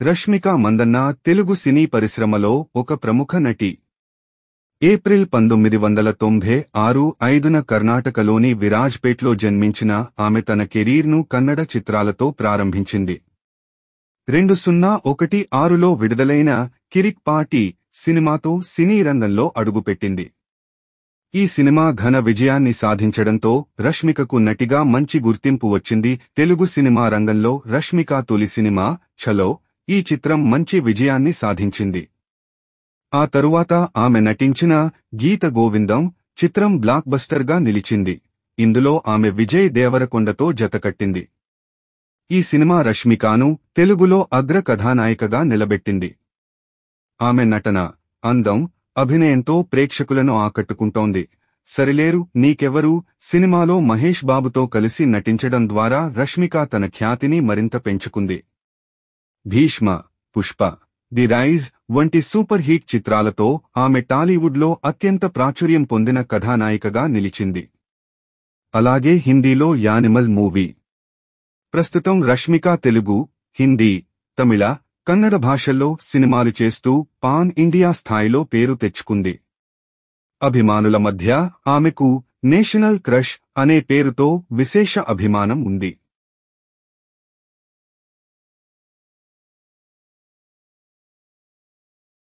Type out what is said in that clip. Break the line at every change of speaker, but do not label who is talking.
రష్మిక మందన్న తెలుగు సినీ పరిశ్రమలో ఒక ప్రముఖ నటి. ఏప్రిల్ 1996 కర్ణాటకలోని విరాజ్పేట్లో జన్మించిన ఆమె తన కెరీర్ను కన్నడ చిత్రాలతో ప్రారంభించింది. 2016లో విడుదలైన కిరిక్ పార్టీ సినిమాతో సినీ రంగంలో అడుగుపెట్టింది. ఈ సినిమా ఘన విజయాన్ని సాధించడంతో రష్మికకు నటిగా మంచి గుర్తింపు వచ్చింది. తెలుగు సినిమా రంగంలో రష్మిక తొలి సినిమా ఛలో ఈ చిత్రం మంచి విజయాన్ని సాధించింది. ఆ తరువాత ఆమె నటించిన గీత గోవిందం చిత్రం బ్లాక్ బస్టర్గా నిలిచింది. ఇందులో ఆమె విజయ్ దేవరకొండతో జతకట్టింది. ఈ సినిమా రష్మికను తెలుగులో అగ్ర కథానాయికగా నిలబెట్టింది. ఆమె నటన, అందం, అభినయంతో ప్రేక్షకులను ఆకట్టుకుంటోంది. సరిలేరు నీకెవరు సినిమాలో మహేష్ బాబుతో కలిసి నటించడం ద్వారా రష్మిక తన ఖ్యాతిని మరింత పెంచుకుంది. భీష్మ, పుష్ప, ది రైజ్ వంటి సూపర్ హిట్ చిత్రాలతో ఆమె టాలీవుడ్లో అత్యంత ప్రాచుర్యం పొందిన కథానాయికగా నిలిచింది. అలాగే హిందీలో యానిమల్ మూవీ. ప్రస్తుతం రష్మిక తెలుగు, హిందీ, తమిళ, కన్నడ భాషల్లో సినిమాలు చేస్తూ పాన్ ఇండియా స్థాయిలో పేరు తెచ్చుకుంది. అభిమానుల మధ్య ఆమెకు నేషనల్ క్రష్ అనే పేరుతో విశేష అభిమానం ఉంది.